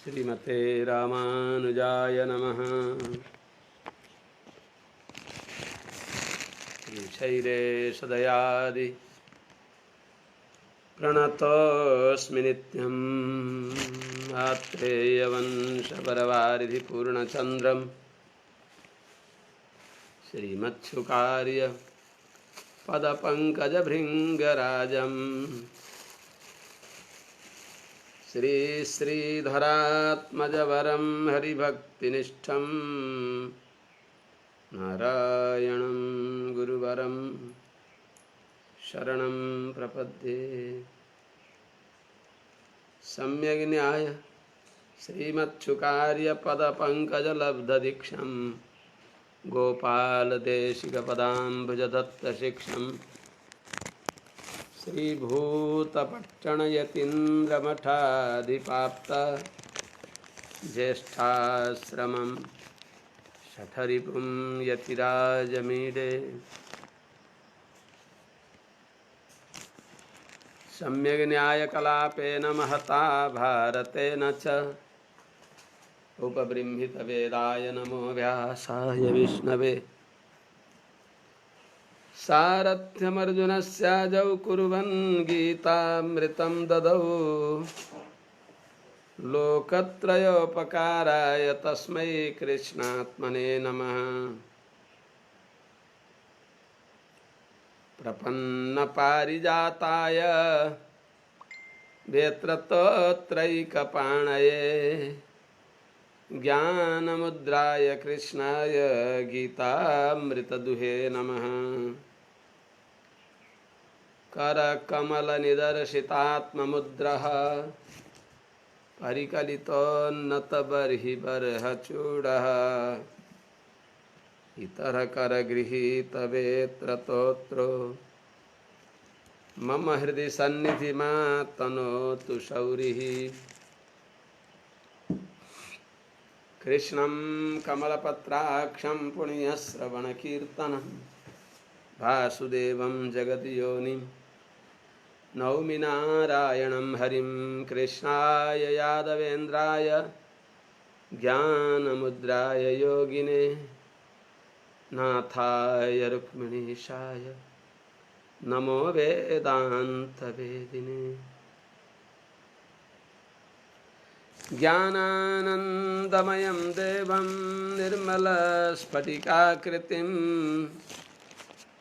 श्रीमते रामानुजाय नमः। श्रीशैले सदयादि प्रणतोऽस्मि नित्यम् आत्रेयवंशपरवारिधि पूर्णचन्द्रम् श्रीमत्सुकार्य पदपङ्कजभृङ्गराजम् श्रीश्रीधरात्मजवरं हरिभक्तिनिष्ठं नारायणं गुरुवरं शरणं प्रपद्ये। सम्यग्न्याय श्रीमत्सुकार्यपदपङ्कजलब्धदीक्षं गोपालदेशिकपदाम्बुजदत्तशिक्षं श्रीभूतपट्टणयतीन्द्रमठाधिपाप्त ज्येष्ठाश्रमं शठरिपुं यतिराजमीडे। सम्यग्न्यायकलापेन महता भारतेन च उपबृंहितवेदाय नमो व्यासाय विष्णवे। सारथ्यमर्जुनस्याजौ कुर्वन् गीतामृतं ददौ लोकत्रयोपकाराय तस्मै कृष्णात्मने नमः। प्रपन्नपारिजाताय वेत्रतोत्रैकपाणये ज्ञानमुद्राय कृष्णाय गीतामृतदुहे नमः। करकमलनिदर्शितात्ममुद्रः परिकलितोन्नतबर्हिबर्हचूडः इतरकरगृहीतवेत्रतोत्रो मम हृदि सन्निधिमातनोतु शौरिः। कृष्णं कमलपत्राक्षं पुण्यश्रवणकीर्तनं वासुदेवं जगद्योनिं नौमि नारायणं हरिं। कृष्णाय यादवेन्द्राय ज्ञानमुद्राय योगिने नाथाय रुक्मिणीशाय नमो वेदान्तवेदिने। ज्ञानानन्दमयं देवं निर्मलस्फटिकाकृतिम्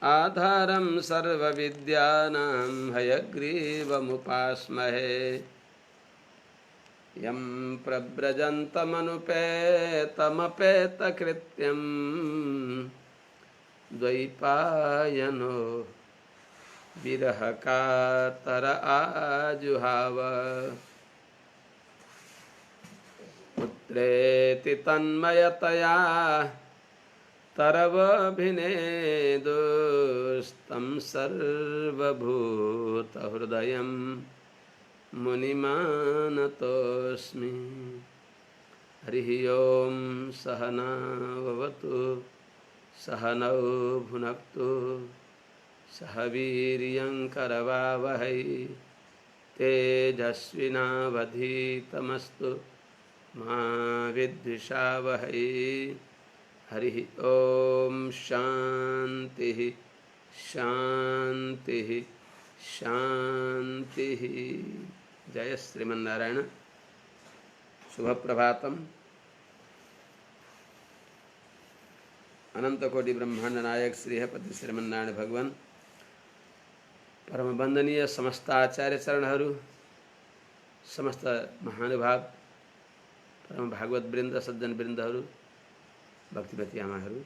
आधारं सर्वविद्यानां हयग्रीवमुपास्महे। यं प्रव्रजन्तमनुपेतमपेतकृत्यं द्वैपायनो विरहकातर आजुहाव। पुत्रेति तन्मयतया तरवभिनेदुस्तं सर्वभूतहृदयं मुनिमानतोऽस्मि। हरिः ओं सहनाववतु सहनौ भुनक्तु सह वीर्यङ्करवावहै तेजस्विनावधीतमस्तु मा विद्विषावहै। हरिः ओं शान्तिः शान्तिः शान्तिः। जय श्रीमन्नारायण। शुभ प्रभातम। अनंत कोटि ब्रह्मांड नायक श्रीहपति श्रीमन्नारायण भगवान परम वंदनीय समस्त आचार्य चरणहरू, समस्त महानुभाव परम भागवत वृन्द सज्जन वृन्दहरू, भक्तिमती आमाहरू,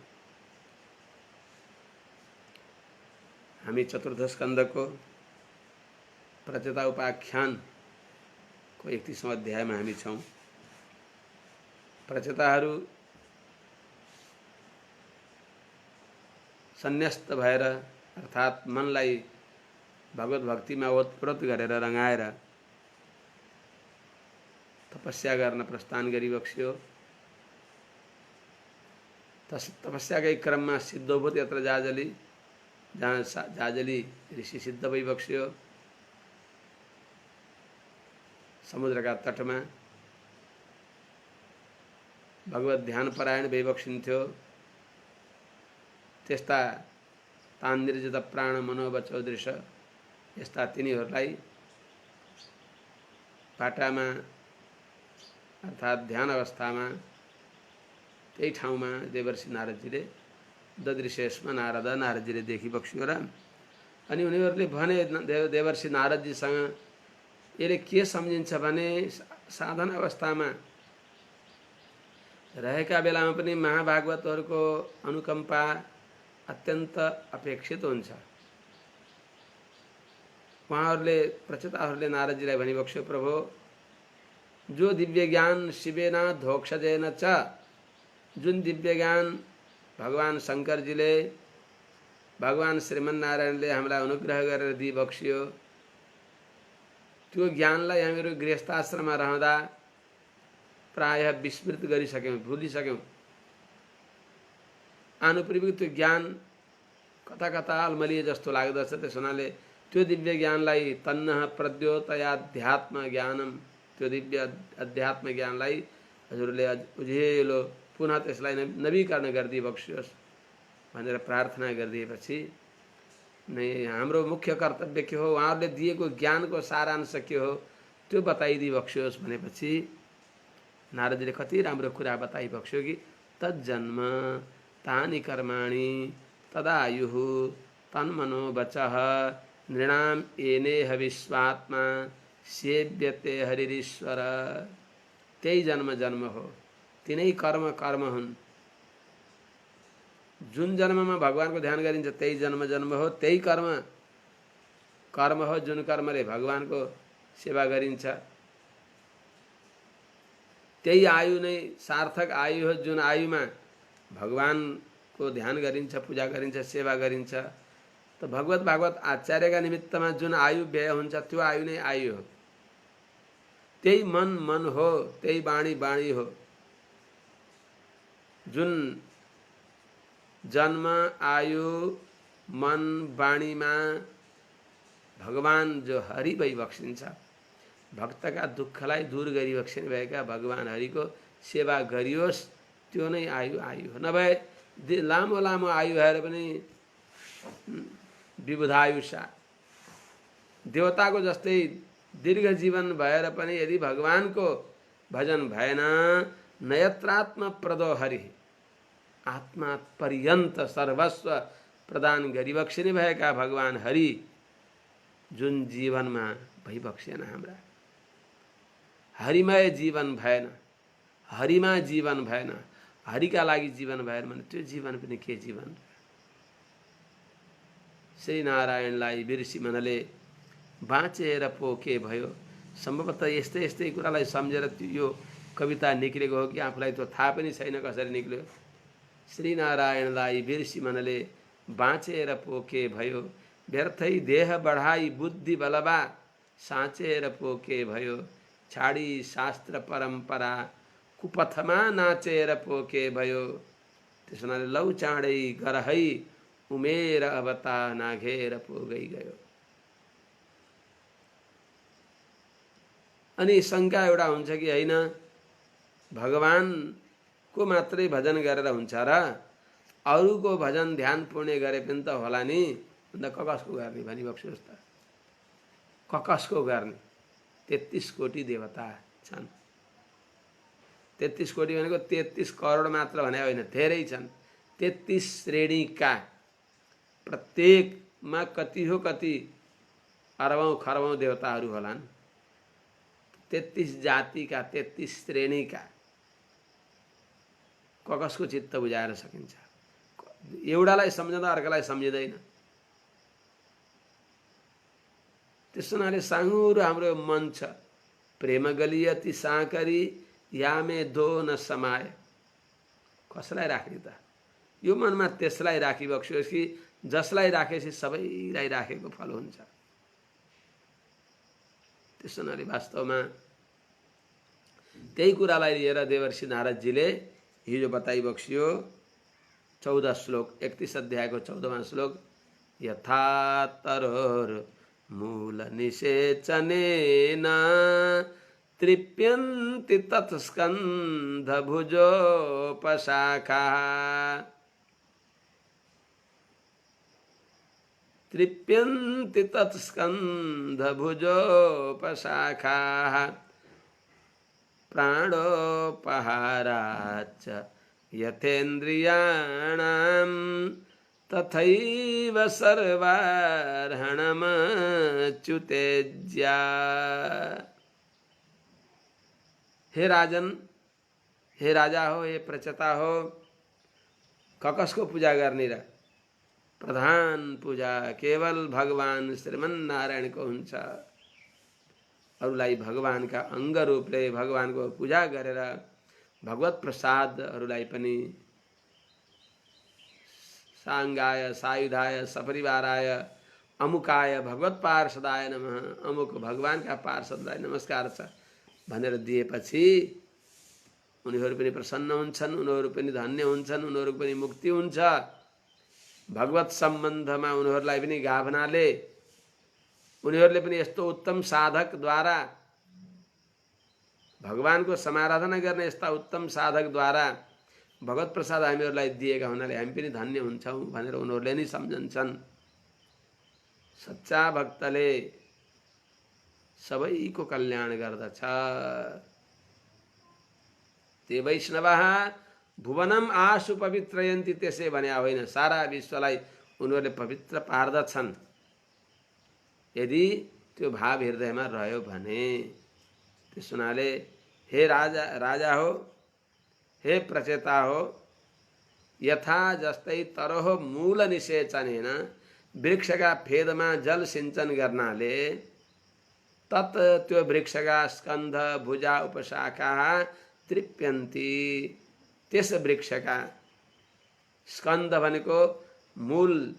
हामी चतुर्थ स्कन्धको प्रचेता उपाख्यानको 31औं अध्यायमा हामी छौं। प्रचेताहरू सन्यस्त भएर अर्थात् मनलाई भगवत भक्तिमा ओतप्रोत गरेर रंगाएर तपस्या गर्न प्रस्थान गरिबक्स्यो। तपस्याकै क्रममा सिद्धोभूत यत्र जाजली, जहाँ जाजली ऋषि सिद्ध भइबक्स्यो। समुद्रका तटमा भगवत ध्यान परायण भइबक्सिन्थ्यो। त्यस्ता तान्निर्जित प्राण मनोवचो दृश्य यस्ता तिनीहरूलाई बाटामा अर्थात् ध्यान अवस्थामा त्यही ठाउँमा देवर्षि नारदजीले ददृश्यस्म नारद, नारदजीले देखिबक्स्यो र अनि उनीहरूले भने देवर्षि नारदजीसँग यसले के सम्झिन्छ भने साधन अवस्थामा रहेका बेलामा पनि महाभागवतहरूको अनुकम्पा अत्यन्त अपेक्षित हुन्छ। उहाँहरूले प्रचेताहरूले नारदजीलाई भनिबक्स्यो, प्रभु जो दिव्य ज्ञान शिवेन धोक्षजेन च, जुन दिव्य ज्ञान भगवान शङ्करजीले भगवान श्रीमन्नारायणले हामीलाई अनुग्रह गरेर दिइबक्स्यो, त्यो ज्ञानलाई हामीहरू गृहस्थाश्रममा रहँदा प्रायः विस्मृत गरिसक्यौँ, भुलिसक्यौँ। आनुपूर्विक त्यो ज्ञान कता कता अल्मलिए जस्तो लाग्दछ। त्यस हुनाले त्यो दिव्य ज्ञानलाई तन्नः प्रद्योतयाध्यात्म ज्ञानम, त्यो दिव्य अध्यात्म ज्ञानलाई हजुरले उज्यालो पुनः त्यसलाई नवीकरण गरिदिबक्स्योस् भनेर प्रार्थना गरिदिएपछि नै हाम्रो मुख्य कर्तव्य के हो, उहाँहरूले दिएको ज्ञानको सारांश के हो त्यो बताइदिबक्स्योस् भनेपछि नारदजीले कति राम्रो कुरा बताइबक्स्यो कि तज्जन्म तानि कर्माणि तदायुः तन्मनो वचः नृणाम येनेह विश्वात्मा सेव्यते हरिरीश्वर। त्यही जन्म जन्म हो, तिनै कर्म कर्म हुन्। जुन जन्ममा भगवानको ध्यान गरिन्छ त्यही जन्म जन्म हो, त्यही कर्म कर्म हो जुन कर्मले भगवानको सेवा गरिन्छ। त्यही आयु नै सार्थक आयु हो जुन आयुमा भगवानको ध्यान गरिन्छ, पूजा गरिन्छ, सेवा गरिन्छ। त भगवत भागवत आचार्यका निमित्तमा जुन आयु व्यय हुन्छ त्यो आयु नै आयु हो। त्यही मन मन हो, त्यही वाणी वाणी हो। जुन जन्म आयु मन वाणीमा भगवान जो हरि भइबक्सिन्छ, भक्तका दुःखलाई दूर गरिबक्सिने भएका भगवान हरिको सेवा गरियोस्, त्यो नै आयु आयु हो। नभए लामो लामो आयु भएर पनि विबुधायुषा देवताको जस्तै दीर्घ जीवन भएर पनि यदि भगवानको भजन भएन, नयत्रात्म प्रदो हरि, आत्मा पर्यन्त सर्वस्व प्रदान गरिबक्सिने भएका भगवान हरि जुन जीवनमा भइबक्सेन, हाम्रा हरिमय जीवन भएन, हरिमा जीवन भएन, हरिका लागि जीवन भएन भने त्यो जीवन पनि के जीवन। श्री नारायणलाई बिर्सी मनले बाँचेर पो के भयो। सम्भवतः यस्तै यस्तै कुरालाई सम्झेर यो कविता निक्लेको हो कि आफूलाई त्यो थाहा पनि छैन कसरी निक्ल्यो। श्री नारायणलाई बिर्सी मनले बाँचेर पो के भयो, व्यर्थै देह बढाई बुद्धि बलबा साँचेर पो के भयो, छाडी शास्त्र परम्परा कुपथमा नाचेर पो के भयो। त्यसो हुनाले लौ चाँडै गरहै उमेर अवता नाघेर पो गयो। अनि शङ्का एउटा हुन्छ कि होइन, भगवानको मात्रै भजन गरेर हुन्छ र अरूको भजन ध्यान पुण्य गरे पनि त होला नि, अन्त ककसको गर्ने भनिबक्स्योस् त। ककसको गर्ने? 33 कोटी देवता छन्। 33 कोटी भनेको 33 करोड मात्र भने होइन, धेरै छन्। 33 श्रेणीका, प्रत्येकमा कति हो कति अरबौं खरबौं देवताहरू होलान्। 33 जातिका, 33 श्रेणीका ककसको चित्त बुझाएर सकिन्छ? एउटालाई सम्झँदा अर्कालाई सम्झिँदैन। त्यस हुनाले साँगुरो हाम्रो मन छ, प्रेम गलियति साँकरी यामे दो न समाय। कसलाई राख्ने त? यो मनमा त्यसलाई राखिबक्स्योस् कि जसलाई राखेपछि सबैलाई राखेको फल हुन्छ। त्यस हुनाले वास्तवमा त्यही कुरालाई लिएर देवर्षि नारदजीले हिजो बताइबक्स्यो। 14 श्लोक, 31 अध्यायको 14वां श्लोक, यथा तरोर मूल निषेचनेन तृप्यन्ति तत्स्कन्धभुजोपशाखाः तृप्यन्ति तत्स्कन्धभुजोपशाखाः प्राणोपहाराच्च यथेन्द्रियाणां तथैव सर्वार्हणमच्युतेज्या। हे राजन, हे राजा हो, हे प्रचता हो, कसको पूजा गर्ने र? प्रधान पूजा केवल भगवान श्रीमन्नारायणको हुन्छ। अरूलाई भगवानका अङ्ग रूपले भगवानको पूजा गरेर भगवत प्रसादहरूलाई पनि साङ्गाय सायुधाय सपरिवाराय अमुकाय भगवत पार्षदाय नमः, अमुक भगवानका पार्षदलाई नमस्कार छ भनेर दिएपछि उनीहरू पनि प्रसन्न हुन्छन्, उनीहरू पनि धन्य हुन्छन्, उनीहरूको पनि मुक्ति हुन्छ। भगवत सम्बन्धमा उनीहरूलाई पनि गाभनाले उनीहरूले पनि यस्तो उत्तम साधकद्वारा भगवानको समाराधना गर्ने यस्ता उत्तम साधकद्वारा भगवत प्रसाद हामीहरूलाई दिएका हुनाले हामी पनि धन्य हुन्छौँ भनेर उनीहरूले नै सम्झन्छन्। सच्चा भक्तले सबैको कल्याण गर्दछ। ते वैष्णवः भुवनम आशु पवित्रयन्ति, त्यसै भने होइन, सारा विश्वलाई उनीहरूले पवित्र पार्दछन् यदि त्यो भाव हृदयमा रह्यो भने। त्यस हुनाले हे राजा हो, हे प्रचेता हो, यथा जस्तै तरह मूल निषेचनेन वृक्षका फेदमा जल सिंचन गर्नाले तत् त्यो वृक्षका स्कन्ध भुजा उपशाखा तृप्यन्ति, त्यस वृक्षका स्कन्ध भनेको मूल,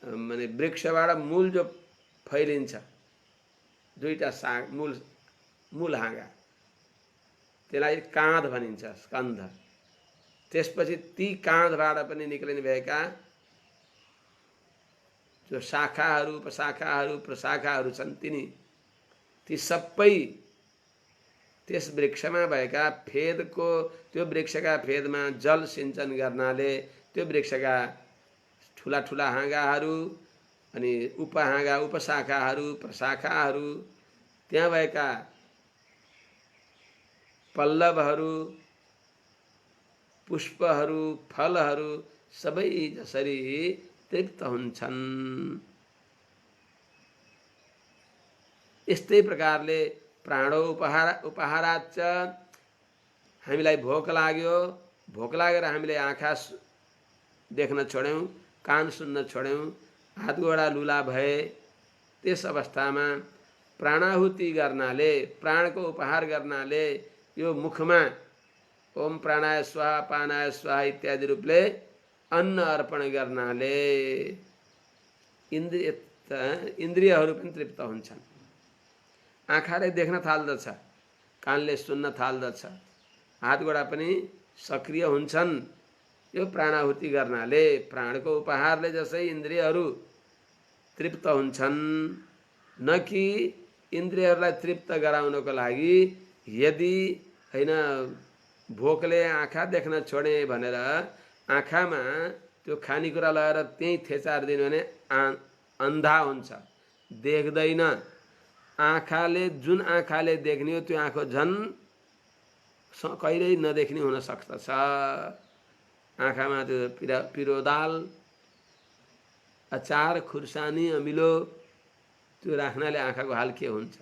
माने वृक्षबाट मूल जो फैलिन्छ, दुईटा साग मूल हाँगा, त्यसलाई काँध भनिन्छ स्कन्ध। त्यसपछि ती काँधबाट पनि निक्लिने भएका जो शाखाहरू उपशाखाहरू प्रशाखाहरू छन् ती सबै त्यस वृक्षमा भएका फेदको, त्यो वृक्षका फेदमा जल सिंचन गर्नाले त्यो वृक्षका ठुला ठुला हाँगाहरू अनि उपहाँगा उपशाखाहरू प्रशाखाहरू, त्यहाँ भएका पल्लवहरू पुष्पहरू फलहरू सबै जसरी तृप्त हुन्छन्, यस्तै प्रकारले प्राणो उपहाराच्च, हामीलाई भोक लाग्यो, भोक लागेर हामीले आँखा देख्न छोड्यौँ, कान सुन्न छोड्यौँ, हात गोडा लुला भए, त्यस अवस्थामा प्राणाहुति गर्नाले, प्राणको उपहार गर्नाले, यो मुखमा ओम प्राणाय स्वाहा पानाय स्वाहा इत्यादि रूपले अन्न अर्पण गर्नाले इन्द्रियहरू पनि तृप्त हुन्छन्। आँखाले देख्न थाल्दछ, कानले सुन्न थाल्दछ, हात गोडा पनि सक्रिय हुन्छन्। यो प्राणाहुति गर्नाले, प्राणको उपहारले जसै इन्द्रियहरू तृप्त हुन्छन्, न कि इन्द्रियहरूलाई तृप्त गराउनको लागि यदि हैन भोकले आँखा देख्न छोडे भनेर आँखामा त्यो खानेकुरा लगाएर त्यहीँ थेचारिदिनु भने अन्धा हुन्छ, देख्दैन। आँखाले जुन आँखाले देख्ने हो त्यो आँखा झन् कहिल्यै नदेख्ने हुन सक्दछ। आँखामा त्यो पिरो दाल, अचार, खुर्सानी, अमिलो त्यो राख्नाले आँखाको हाल के हुन्छ?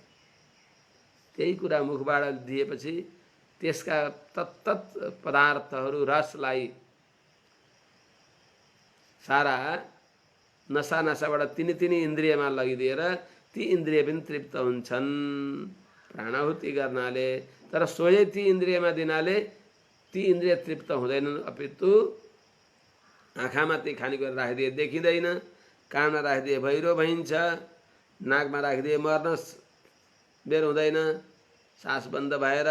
त्यही कुरा मुखबाट दिएपछि त्यसका तत्तत् पदार्थहरू रसलाई सारा नसाबाट तिनी इन्द्रियमा लगिदिएर ती इन्द्रिय पनि तृप्त हुन्छन् प्राणाहुति गर्नाले। तर सोझै ती इन्द्रियमा दिनाले ती इन्द्रिय तृप्त हुँदैनन्, अपितु आँखामा ती खानेकुरा राखिदिए देखिँदैन, कानमा राखिदिए भैरो भइन्छ, नाकमा राखिदिए मर्न बेर हुँदैन, सास बन्द भएर।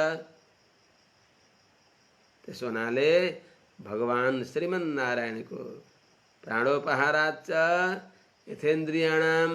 त्यसो हुनाले भगवान श्रीमन्नारायणको प्राणोपहाराच्च यथेन्द्रियाणाम